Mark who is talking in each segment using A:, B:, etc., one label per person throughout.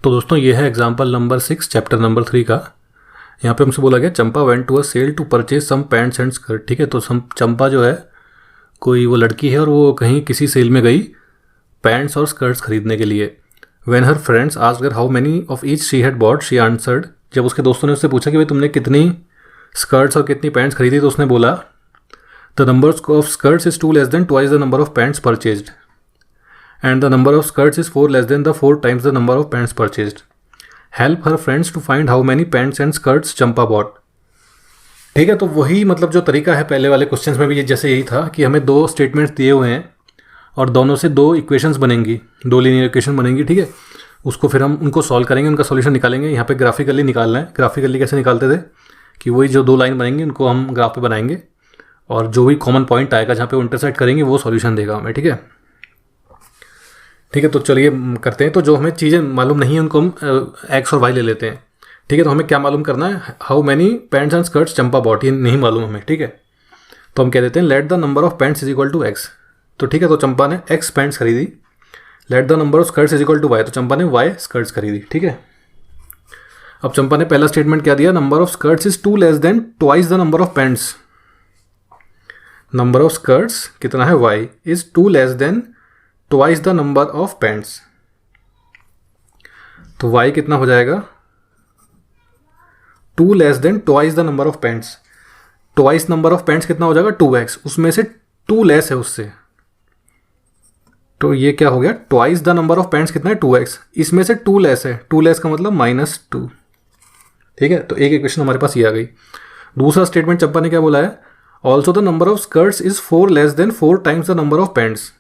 A: तो दोस्तों ये है एग्जाम्पल नंबर 6 चैप्टर नंबर 3 का। यहाँ पे हमसे बोला गया Champa went to a sale to purchase some pants and skirt. ठीक है, तो चंपा जो है कोई वो लड़की है और वो कहीं किसी सेल में गई पैंट्स और स्कर्ट्स खरीदने के लिए। When her friends asked her how many of each she had bought, she answered, जब उसके दोस्तों ने उससे पूछा कि भाई तुमने कितनी स्कर्ट्स और कितनी पैंट्स खरीदी, तो उसने बोला the number of skirts is 2 less than twice the number of pants purchased and the number of skirts is 4 less than the 4 times the number of pants purchased. Help her friends to find how many pants and skirts Champa bought. ठीक है, तो वही मतलब जो तरीका है पहले वाले क्वेश्चंस में भी ये जैसे यही था कि हमें दो स्टेटमेंट्स दिए हुए हैं और दोनों से दो इक्वेशंस बनेंगी, दो लीनियर इक्वेशन बनेंगी। ठीक है, उसको फिर हम उनको सॉल्व करेंगे, उनका सॉल्यूशन निकालेंगे। यहाँ पे ग्राफिकली निकालना है। ग्राफिकली कैसे निकालते थे कि वही जो दो लाइन बनेंगी उनको हम ग्राफ पे बनाएंगे और जो भी कॉमन पॉइंट आएगा जहाँ पे वो इंटरसेक्ट करेंगे वो सॉल्यूशन देगा हमें। ठीक है, तो चलिए करते हैं। तो जो हमें चीज़ें मालूम नहीं है उनको हम एक्स और वाई ले लेते हैं। ठीक है, तो हमें क्या मालूम करना है, how many pants and skirts Champa bought, ये नहीं मालूम हमें। ठीक है, तो हम कह देते हैं let the number of pants is equal to x. तो ठीक है, तो चंपा ने एक्स पैंट्स खरीदी। Let the number of skirts is equal to y, तो चंपा ने वाई स्कर्ट्स खरीदी। ठीक है, अब चंपा ने पहला स्टेटमेंट क्या दिया, number of skirts is 2 less than twice the number of pants. Number of skirts कितना है, y is 2 less than twice the number of pants. तो y कितना हो जाएगा, 2 less than twice the number of pants. Twice number of pants कितना हो जाएगा, 2x, उसमें से 2 लेस है उससे, तो ये क्या हो गया, twice the number of pants कितना है, 2x, इसमें से 2 लेस है, 2 लेस का मतलब -2। ठीक है, तो एक इक्वेशन हमारे पास ये आ गई। दूसरा स्टेटमेंट चंपा ने क्या बोला है, also the number of skirts is 4 less than 4 times the number of pants.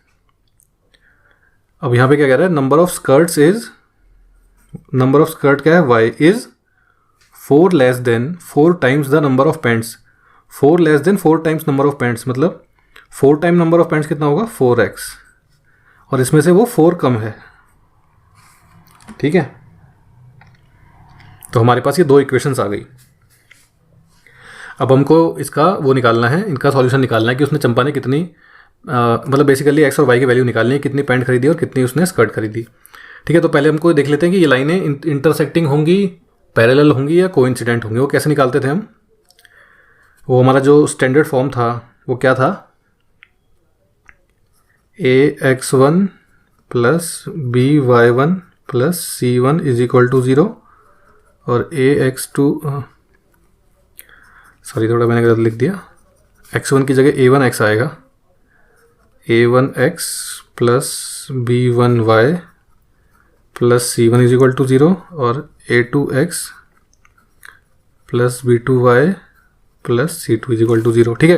A: अब यहाँ पे क्या कह रहा है, number of skirts is, number of skirt क्या है, y is 4 less than 4 times the number of pants. 4 less than 4 times number of pants मतलब 4 टाइम नंबर ऑफ पैंट्स कितना होगा, 4x, और इसमें से वो 4 कम है। ठीक है, तो हमारे पास ये दो इक्वेशंस आ गई। अब हमको इसका वो निकालना है, इनका सॉल्यूशन निकालना है कि उसने चंपा ने कितनी मतलब बेसिकली एक्स और वाई की वैल्यू निकालनी है, कितनी पैंट खरीदी और कितनी उसने स्कर्ट खरीदी। ठीक है, तो पहले हमको देख लेते हैं कि ये लाइनें इंटरसेक्टिंग होंगी, पैरेलल होंगी या कोइंसिडेंट होंगी। वो कैसे निकालते थे हम, वो हमारा जो स्टैंडर्ड फॉर्म था वो क्या था, ax1 plus by1 plus c1 is equal to 0 और ax2 सॉरी थोड़ा मैंने गलत लिख दिया, x1 की जगह a1x आएगा, a1x plus b1y plus c1 is equal to 0 और a2x plus b2y plus c2 is equal to 0। ठीक है,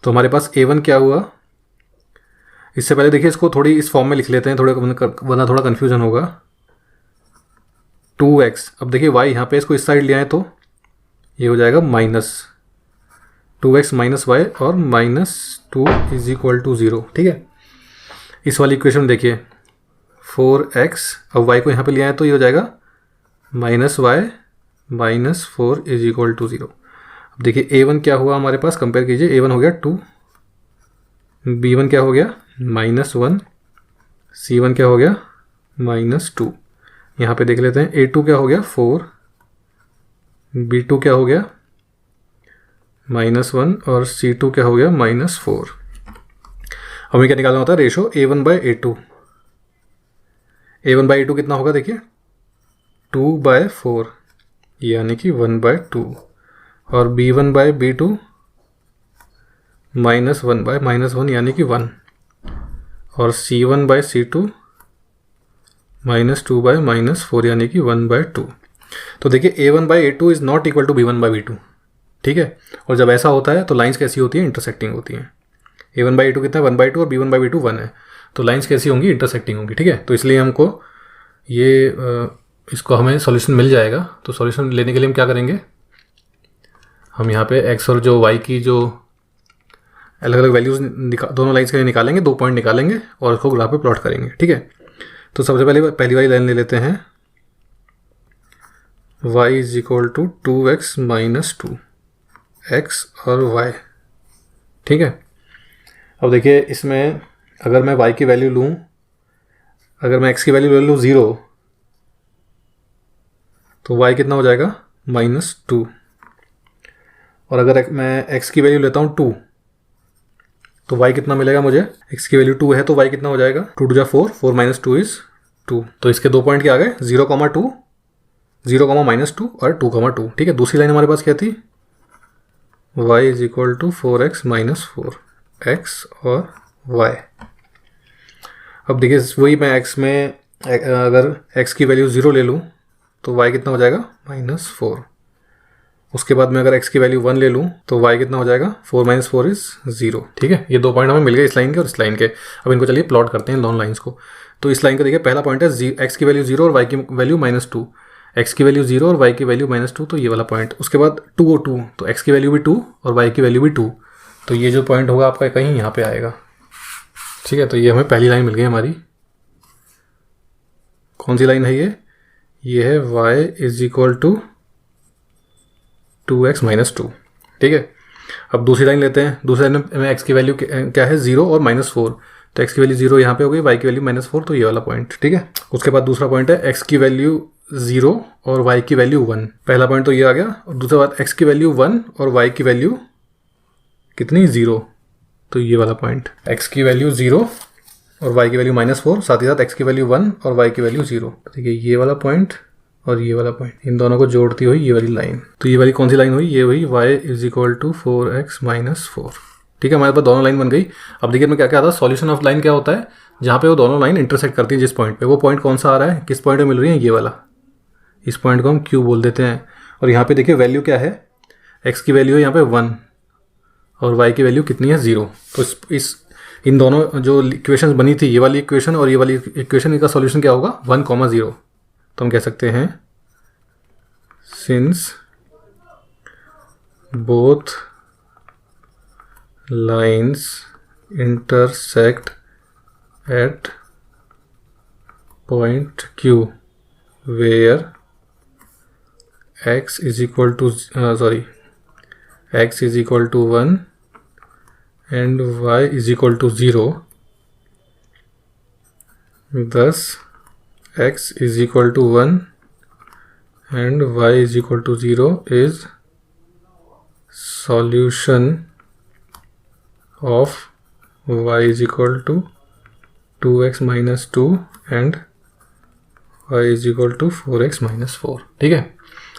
A: तो हमारे पास a1 क्या हुआ, इससे पहले देखिए इसको थोड़ी इस फॉर्म में लिख लेते हैं, वरना थोड़ा कन्फ्यूजन होगा। 2x, अब देखिए y यहाँ पे इसको इस साइड ले आए तो ये हो जाएगा -2x माइनस वाई और -2 इज इक्वल टू 0। ठीक है, इस वाली इक्वेशन देखिए 4x, अब y को यहाँ पे ले आए तो ये हो जाएगा -y -4 इज इक्वल टू 0। अब देखिए a1 क्या हुआ हमारे पास, कंपेयर कीजिए, a1 हो गया 2, b1 क्या हो गया -1, c1 क्या हो गया -2। यहाँ पे देख लेते हैं a2 क्या हो गया 4, b2 क्या हो गया -1 और c2 क्या हो गया -4। हमें क्या निकालना होता है, रेशो a1/a2। a1/a2 कितना होगा, देखिए 2/4 यानी कि 1/2 और b1/b2 -1/-1 यानी कि 1 और c1/c2 -2/-4 यानी कि 1/2। तो देखिए a1/a2 is not equal to b1/b2। ठीक है, और जब ऐसा होता है तो लाइंस कैसी होती है, इंटरसेक्टिंग होती हैं। a1/a2 कितना है, 1/2 और b1/b2 1 है, तो लाइंस कैसी होंगी, इंटरसेक्टिंग होंगी। ठीक है, तो इसलिए हमको ये इसको हमें सॉल्यूशन मिल जाएगा। तो सॉल्यूशन लेने के लिए हम क्या करेंगे, हम यहाँ पे x और जो y की जो अलग अलग वैल्यूज़ दोनों लाइंस के लिए निकालेंगे, 2 पॉइंट निकालेंगे और उसको ग्राफ पे प्लॉट करेंगे। ठीक है, तो सबसे पहली वाली लाइन ले लेते हैं, y is equal to 2x minus 2, x और y। ठीक है, अब देखिए इसमें अगर मैं y की वैल्यू लूँ, अगर मैं x की वैल्यू ले लूँ 0 तो y कितना हो जाएगा -2। और अगर मैं x की वैल्यू लेता हूँ 2 तो y कितना मिलेगा मुझे, x की वैल्यू 2 है तो y कितना हो जाएगा 2 2 जा 4, 4 - 2 इज 2। तो इसके दो पॉइंट क्या आ गए 0, 2, 0, -2 और 2, 2। ठीक है, दूसरी लाइन हमारे पास क्या थी y is equal to 4x - 4, x और y। अब देखिए वही मैं x में अगर x की वैल्यू 0 ले लूँ तो y कितना हो जाएगा -4। उसके बाद में अगर x की वैल्यू 1 ले लूँ तो y कितना हो जाएगा 4 - 4 इज 0। ठीक है, ये दो पॉइंट हमें मिल गए इस लाइन के और इस लाइन के। अब इनको चलिए प्लॉट करते हैं दोनों लाइंस को। तो इस लाइन का देखिए पहला पॉइंट है x की वैल्यू 0 और y की वैल्यू -2, x की वैल्यू 0 और y की वैल्यू -2, तो ये वाला पॉइंट। उसके बाद 2 और 2, तो x की वैल्यू भी 2 और y की वैल्यू भी 2, तो ये जो पॉइंट होगा आपका कहीं यहाँ पे आएगा। ठीक है, तो ये हमें पहली लाइन मिल गई हमारी। कौन सी लाइन है ये है y is equal to 2x - 2। ठीक है, अब दूसरी लाइन लेते हैं। दूसरी लाइन में x की वैल्यू क्या है 0 और -4, तो x की वैल्यू 0 यहाँ पे हो गई, y की वैल्यू -4, तो ये वाला पॉइंट। ठीक है, उसके बाद दूसरा पॉइंट है x की वैल्यू 0 और y की वैल्यू 1। पहला पॉइंट तो ये आ गया, और दूसरा बात x की वैल्यू 1 और y की वैल्यू कितनी 0, तो ये वाला पॉइंट x की वैल्यू 0 और y की वैल्यू -4, साथ ही साथ x की वैल्यू 1 और y की वैल्यू 0। ठीक है, ये वाला पॉइंट और ये वाला पॉइंट, इन दोनों को जोड़ती हुई ये वाली लाइन। तो ये वाली कौन सी लाइन हुई, ये हुई y is equal to 4x - 4। ठीक है, हमारे पास दोनों लाइन बन गई। अब देखिए मैं क्या क्या आता है, सॉल्यूशन ऑफ लाइन क्या होता है, जहाँ पे वो दोनों लाइन इंटरसेक्ट करती है जिस पॉइंट पे, वो पॉइंट कौन सा आ रहा है, किस पॉइंट पे मिल रही है, ये वाला। इस पॉइंट को हम Q बोल देते हैं। और यहाँ पे देखिए वैल्यू क्या है, x की वैल्यू है यहाँ पे 1 और y की वैल्यू कितनी है 0। तो इन दोनों जो इक्वेशन बनी थी, ये वाली इक्वेशन और ये वाली इक्वेशन, इनका सॉल्यूशन क्या होगा 1, 0। तो हम कह सकते हैं since both lines intersect at point Q where x is equal to x is equal to 1 and y is equal to 0, thus x is equal to 1 and y is equal to 0 is solution of y is equal to 2x - 2 and y is equal to 4x - 4। ठीक है,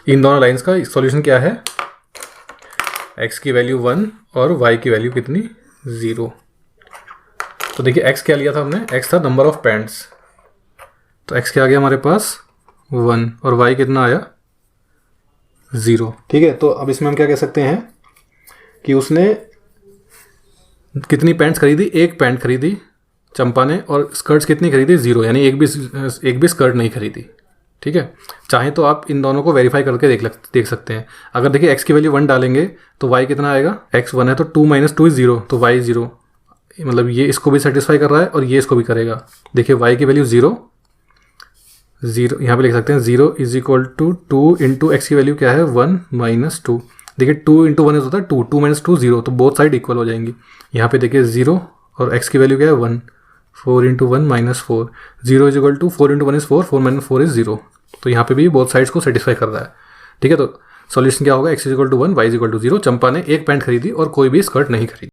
A: इन दोनों lines का solution क्या है, x की value 1 और y की value कितनी 0। तो देखिए x क्या लिया था हमने, x था नंबर ऑफ पैंट्स, तो x क्या आ गया हमारे पास 1 और y कितना आया 0। ठीक है, तो अब इसमें हम क्या कह सकते हैं कि उसने कितनी पैंट्स खरीदी, एक पैंट खरीदी चंपा ने, और स्कर्ट्स कितनी खरीदी 0, यानी एक भी स्कर्ट नहीं खरीदी। ठीक है, चाहे तो आप इन दोनों को वेरीफाई करके देख सकते हैं। अगर देखिए x की वैल्यू 1 डालेंगे तो y कितना आएगा, x 1 है तो 2 - 2 is 0, तो y 0, मतलब ये इसको भी सेटिस्फाई कर रहा है और ये इसको भी करेगा। देखिए y की वैल्यू 0, यहाँ पे लिख सकते हैं 0 is equal to 2 into x की वैल्यू क्या है 1 - 2। देखिए 2 इंटू 1 होता है 2, 2 - 2 0, तो बोथ साइड इक्वल हो जाएंगी। यहाँ पे देखिए 0 और x की वैल्यू क्या है 1, 4 into 1 - 4, 0 is equal to 4 into 1 is 4, 4 - 4 is 0, तो यहाँ पे भी बोथ साइड्स को सेटिस्फाई कर रहा है। ठीक है, तो सॉल्यूशन क्या होगा, x is equal to 1, y is equal to 0। Champa ने एक पैंट खरीदी और कोई भी स्कर्ट नहीं खरीदी।